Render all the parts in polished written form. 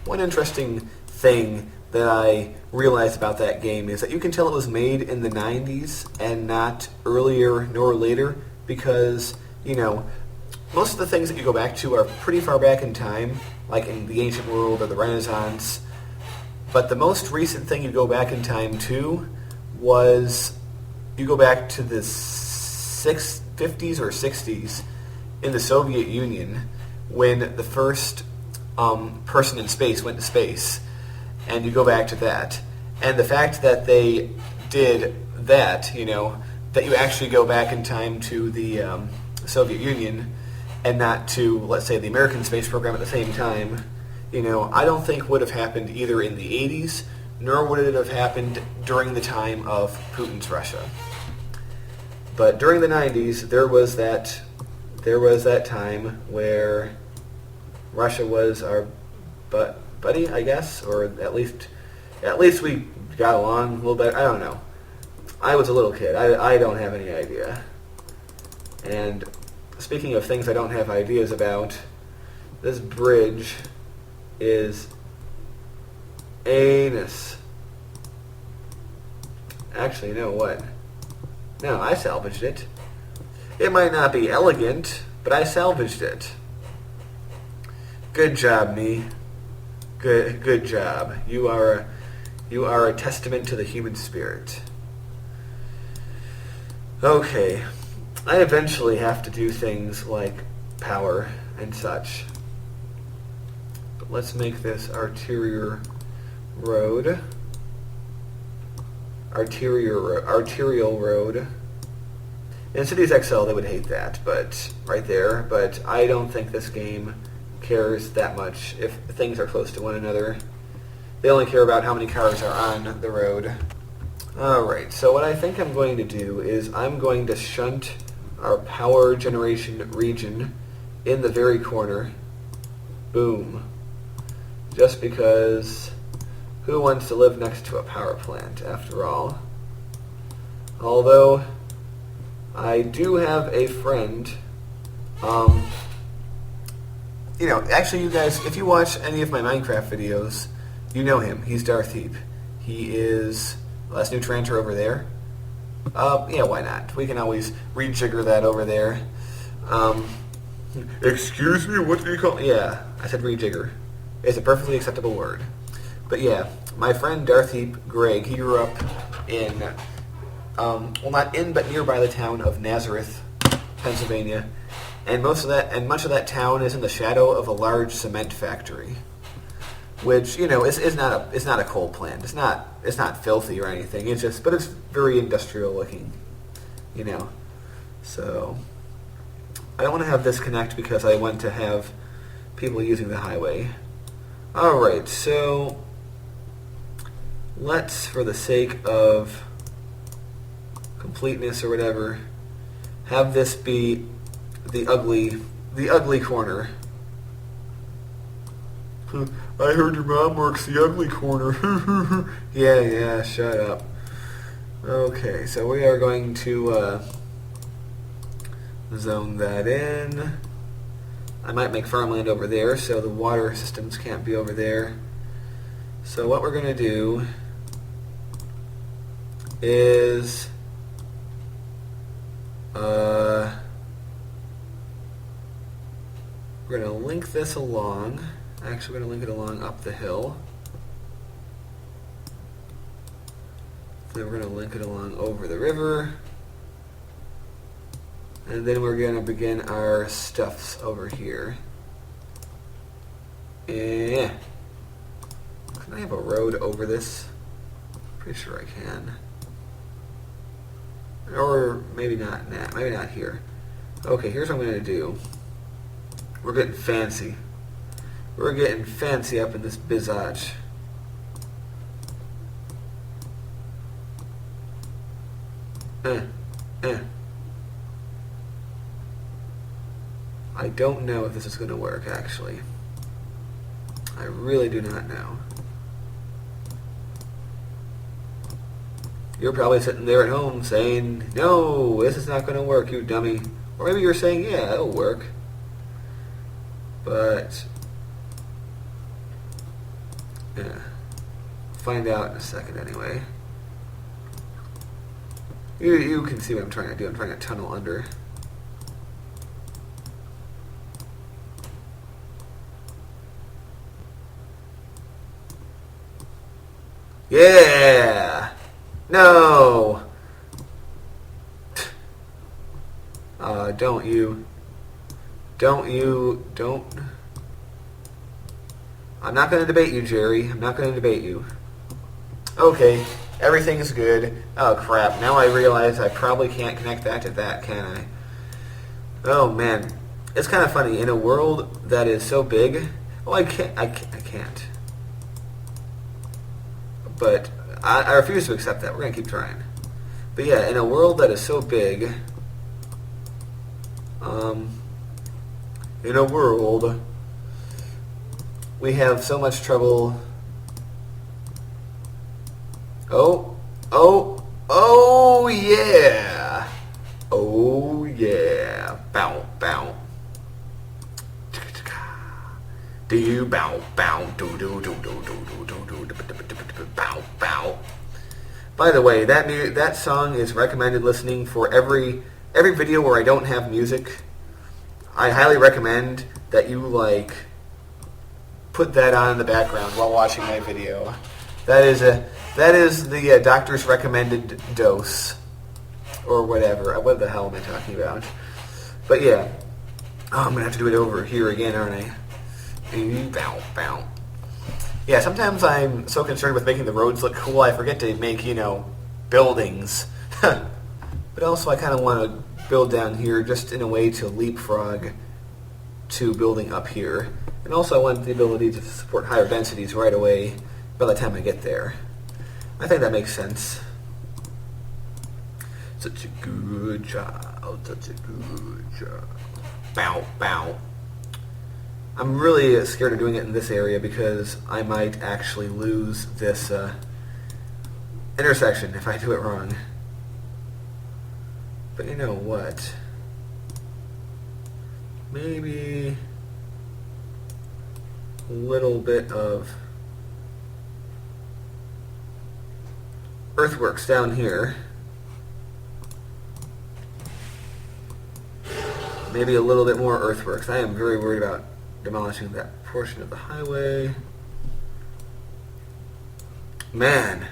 one interesting thing that I realized about that game is that you can tell it was made in the 90s and not earlier nor later because, most of the things that you go back to are pretty far back in time, like in the ancient world or the Renaissance. But the most recent thing you go back in time to was you go back to the 50s or 60s in the Soviet Union when the first person in space went to space. And you go back to that. And the fact that they did that, that you actually go back in time to the Soviet Union and not to, let's say, the American space program at the same time, I don't think would have happened either in the 80s, nor would it have happened during the time of Putin's Russia. But during the 90s, there was that time where Russia was our buddy, I guess, or at least we got along a little bit. I don't know. I was a little kid. I don't have any idea. And speaking of things I don't have ideas about, this bridge is anus. Actually, you know what? No, I salvaged it. It might not be elegant, but I salvaged it. Good job, me. Good job. You are a testament to the human spirit. Okay. I eventually have to do things like power and such. But let's make this arterial road. In Cities XL, they would hate that, but right there. But I don't think this game cares that much if things are close to one another. They only care about how many cars are on the road. Alright, so what I think I'm going to do is I'm going to shunt our power generation region in the very corner. Boom. Just because who wants to live next to a power plant, after all? Although, I do have a friend, actually you guys, if you watch any of my Minecraft videos, you know him. He's Darth Heap. He is, well, that's New Tranter over there. Yeah, why not? We can always rejigger that over there. Excuse me, what do you call? Yeah, I said rejigger. It's a perfectly acceptable word. But yeah, my friend Darth Heap, Greg, he grew up in, well, not in, but nearby the town of Nazareth, Pennsylvania. And much of that town is in the shadow of a large cement factory, which is not a coal plant. It's not filthy or anything. But it's very industrial looking, So I don't want to have this connect because I want to have people using the highway. All right, so let's, for the sake of completeness or whatever, have this be the ugly corner. I heard your mom works the ugly corner. Yeah, shut up. Okay, so we are going to zone that in. I might make farmland over there so the water systems can't be over there. So what we're going to do is we're going to link this along. Actually, we're going to link it along up the hill. Then we're going to link it along over the river. And then we're going to begin our stuffs over here. Yeah. Can I have a road over this? Pretty sure I can. Or maybe not. Nah, maybe not here. Okay, here's what I'm going to do. We're getting fancy. We're getting fancy up in this bizage. I don't know if this is going to work, actually. I really do not know. You're probably sitting there at home saying, no, this is not going to work, you dummy. Or maybe you're saying, yeah, it'll work. But Yeah. Find out in a second anyway. You can see what I'm trying to do. I'm trying to tunnel under. Yeah! No! Don't you. I'm not going to debate you, Jerry. I'm not going to debate you. Okay, everything's good. Oh, crap. Now I realize I probably can't connect that to that, can I? Oh, man. It's kind of funny. In a world that is so big... Oh, I can't. But I refuse to accept that. We're going to keep trying. But yeah, in a world that is so big... in a world... we have so much trouble... Oh yeah! Oh yeah! Bow, bow. Do you bow, bow, do do do do do do do do bow, bow. By the way, that song is recommended listening for every video where I don't have music. I highly recommend that you put that on in the background while watching my video. That is the doctor's recommended dose, or whatever. What the hell am I talking about? But yeah, I'm gonna have to do it over here again, aren't I? Bow, bow. Yeah, sometimes I'm so concerned with making the roads look cool, I forget to make buildings. But also, I kind of want to build down here just in a way to leapfrog to building up here. And also, I want the ability to support higher densities right away by the time I get there. I think that makes sense. Such a good job. Such a good job. Bow, bow. I'm really scared of doing it in this area because I might actually lose this intersection if I do it wrong. But you know what? Maybe a little bit of earthworks down here. Maybe a little bit more earthworks. I am very worried about demolishing that portion of the highway. Man,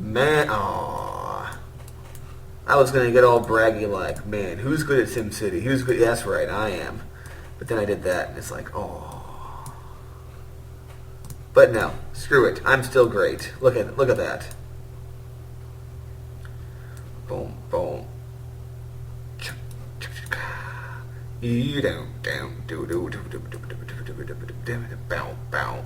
aww. I was gonna get all braggy like, man, who's good at SimCity? Who's good? That's right, I am. But then I did that, and it's like, oh. But no, screw it. I'm still great. Look at that. Boom, boom. You don't do bow bow.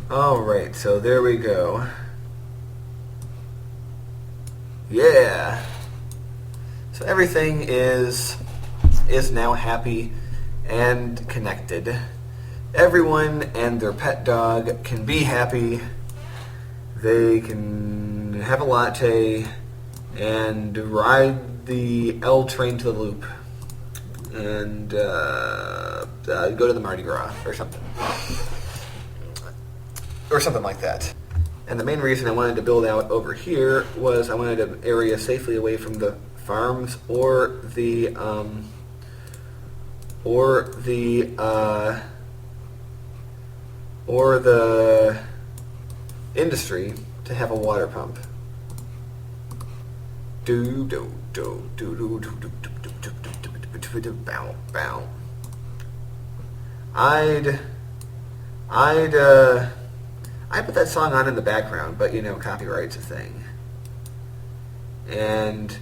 All right, so there we go. Yeah. So everything is now happy and connected. Everyone and their pet dog can be happy. They can have a latte and ride the L train to the loop and go to the Mardi Gras or something like that. And the main reason I wanted to build out over here was I wanted an area safely away from the farms or the industry to have a water pump. Do do do do do do do do do bow bow. I'd put that song on in the background, but copyright's a thing. And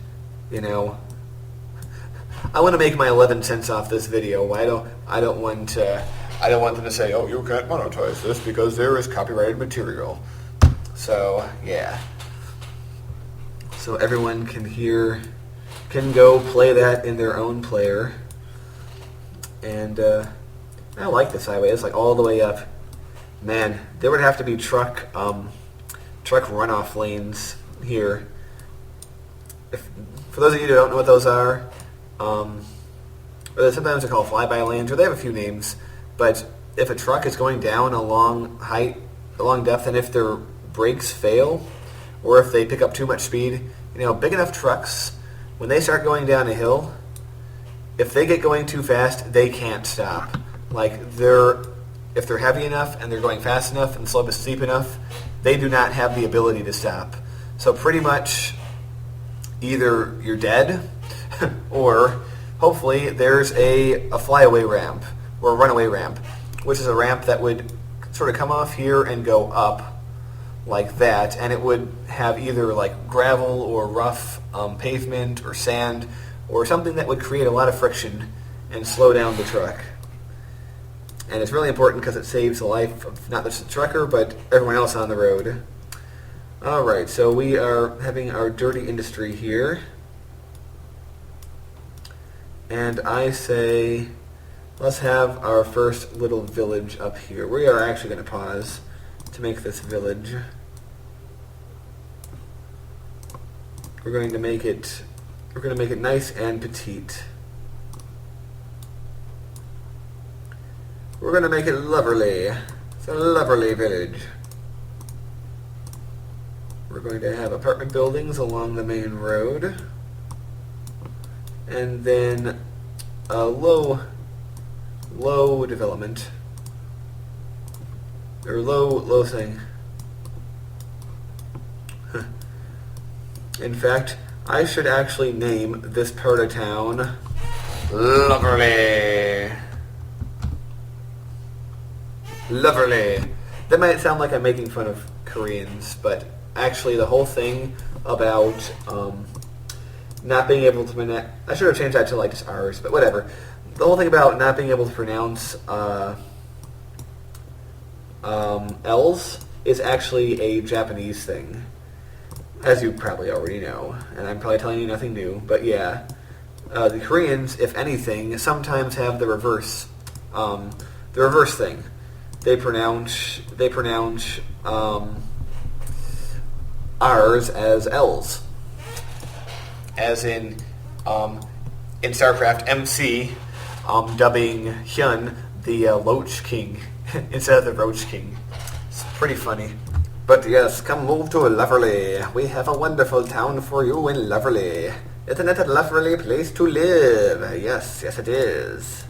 I want to make my 11 cents off this video. I don't want them to say, "Oh, you can't monetize this because there is copyrighted material." So, yeah. So everyone can go play that in their own player. And I like this highway. It's all the way up. Man, there would have to be truck runoff lanes here. For those of you who don't know what those are, sometimes they're called flyby lanes, or they have a few names. But if a truck is going down a long depth, and if their brakes fail, or if they pick up too much speed, big enough trucks, when they start going down a hill, if they get going too fast, they can't stop. If they're heavy enough and they're going fast enough and the slope is steep enough, they do not have the ability to stop. So pretty much either you're dead or hopefully there's a flyaway ramp or a runaway ramp, which is a ramp that would sort of come off here and go up like that, and it would have either gravel or rough pavement or sand or something that would create a lot of friction and slow down the truck. And it's really important because it saves the life of not just the trucker, but everyone else on the road. Alright, so we are having our dirty industry here. And I say, let's have our first little village up here. We are actually going to pause to make this village. We're going to make it nice and petite. We're going to make it lovely. It's a lovely village. We're going to have apartment buildings along the main road. And then a low development. Or low thing. In fact, I should actually name this part of town Lovely. Lovely. That might sound like I'm making fun of Koreans, but actually the whole thing about not being able to pronounce... I should have changed that to just R's, but whatever. The whole thing about not being able to pronounce L's is actually a Japanese thing, as you probably already know, and I'm probably telling you nothing new, but yeah. The Koreans, if anything, sometimes have the reverse thing. They pronounce R's as L's. As in StarCraft, MC dubbing Hyun the Loach King instead of the Roach King. It's pretty funny. But yes, come move to Loverly. We have a wonderful town for you in Loverly. Isn't it a lovely place to live? Yes, it is.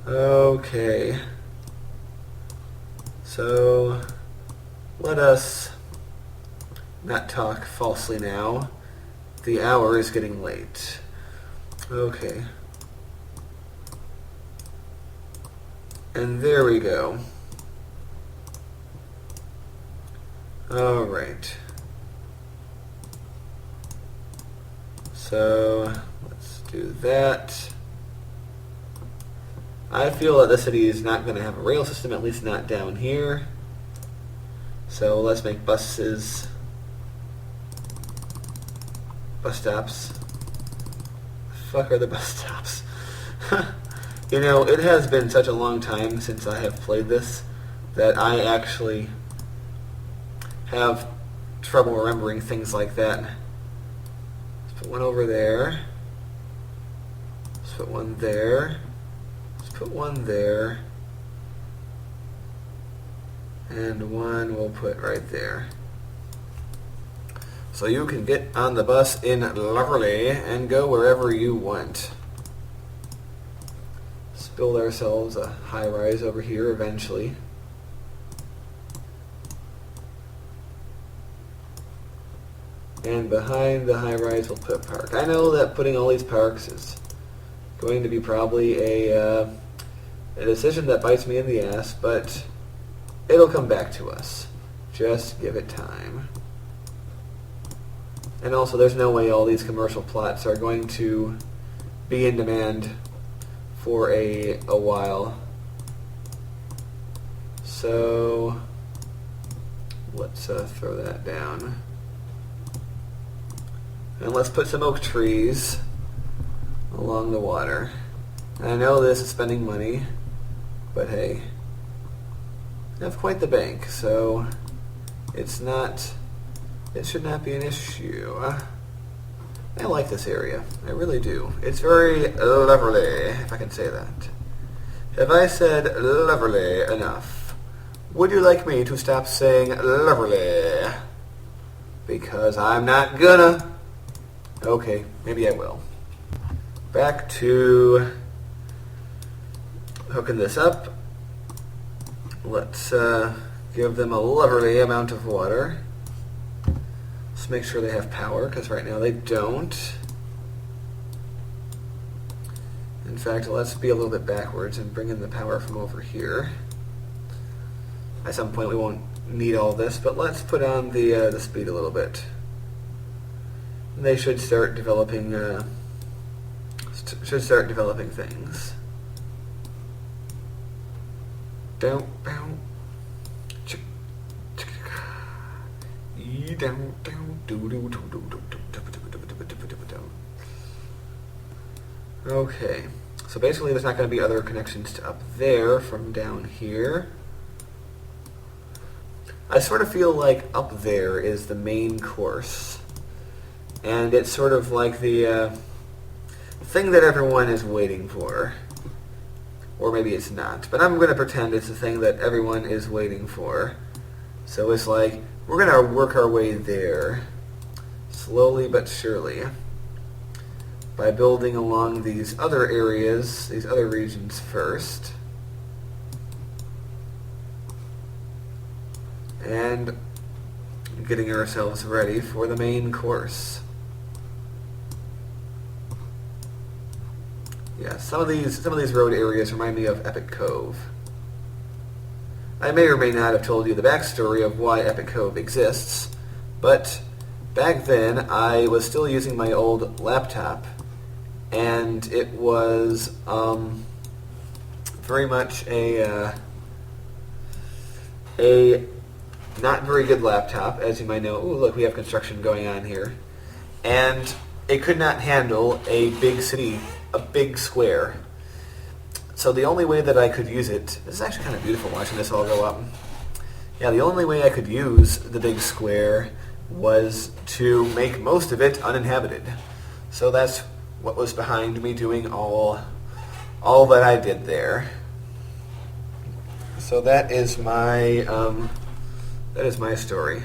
Okay. So, let us not talk falsely now. The hour is getting late. Okay. And there we go. Alright. So, let's do that. I feel that the city is not going to have a rail system, at least not down here. So let's make bus stops. The fuck are the bus stops? It has been such a long time since I have played this that I actually have trouble remembering things like that. Let's put one over there. Let's put one there. Let's put one there. And one we'll put right there. So you can get on the bus in Loverly and go wherever you want. Let's build ourselves a high-rise over here eventually. And behind the high-rise we'll put a park. I know that putting all these parks is going to be probably a decision that bites me in the ass, but it'll come back to us. Just give it time. And also, there's no way all these commercial plots are going to be in demand for a while. So, let's throw that down. And let's put some oak trees along the water. And I know this is spending money, but hey, I have quite the bank, so it should not be an issue. I like this area. I really do. It's very lovely, if I can say that. Have I said lovely enough? Would you like me to stop saying lovely? Because I'm not gonna. Okay, maybe I will. Back to hooking this up. Let's give them a lovely amount of water. Let's make sure they have power, because right now they don't. In fact, let's be a little bit backwards and bring in the power from over here. At some point we won't need all this, but let's put on the speed a little bit. They should start developing things. Don't bow. Okay, so basically there's not going to be other connections to up there from down here. I sort of feel like up there is the main course, and it's sort of like the thing that everyone is waiting for. Or maybe it's not, but I'm going to pretend it's the thing that everyone is waiting for. So it's like, we're going to work our way there, slowly but surely, by building along these other areas, these other regions first. And getting ourselves ready for the main course. Yeah, some of these road areas remind me of Epic Cove. I may or may not have told you the backstory of why Epic Cove exists, but back then I was still using my old laptop, and it was very much a not very good laptop, as you might know. Ooh, look, we have construction going on here. And it could not handle a big city, a big square. So the only way that I could use it, this is actually kind of beautiful watching this all go up. Yeah, the only way I could use the big square was to make most of it uninhabited. So that's what was behind me doing all that I did there. So that is my story.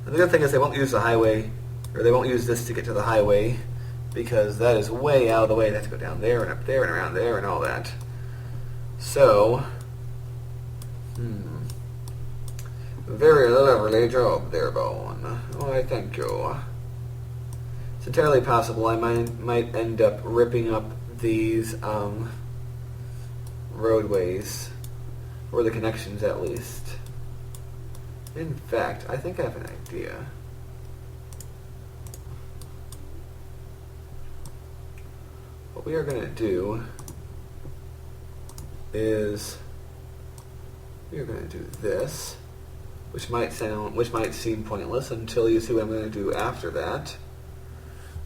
And the good thing is they won't use the highway, or they won't use this to get to the highway, because that is way out of the way. They have to go down there and up there and around there and all that. So, very lovely job there, Bone. Why, thank you. It's entirely possible I might end up ripping up these roadways, or the connections at least. In fact, I think I have an idea. What we are going to do is we are going to do this, which might seem pointless until you see what I'm going to do after that,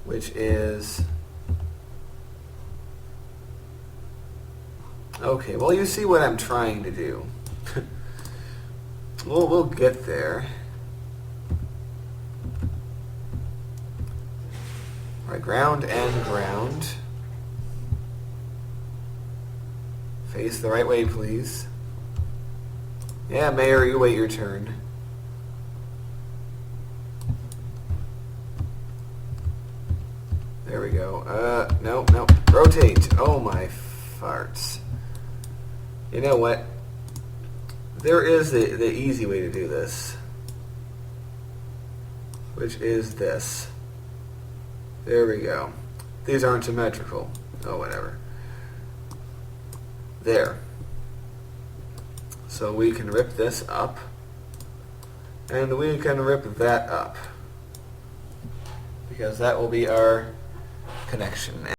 which is okay. Well, you see what I'm trying to do. We'll get there. All right, ground and ground. Face the right way, please. Yeah, Mayor, you wait your turn. There we go. No. Rotate. Oh, my farts. You know what? There is the easy way to do this, which is this. There we go. These aren't symmetrical. Oh, whatever. There. So we can rip this up, and we can rip that up, because that will be our connection.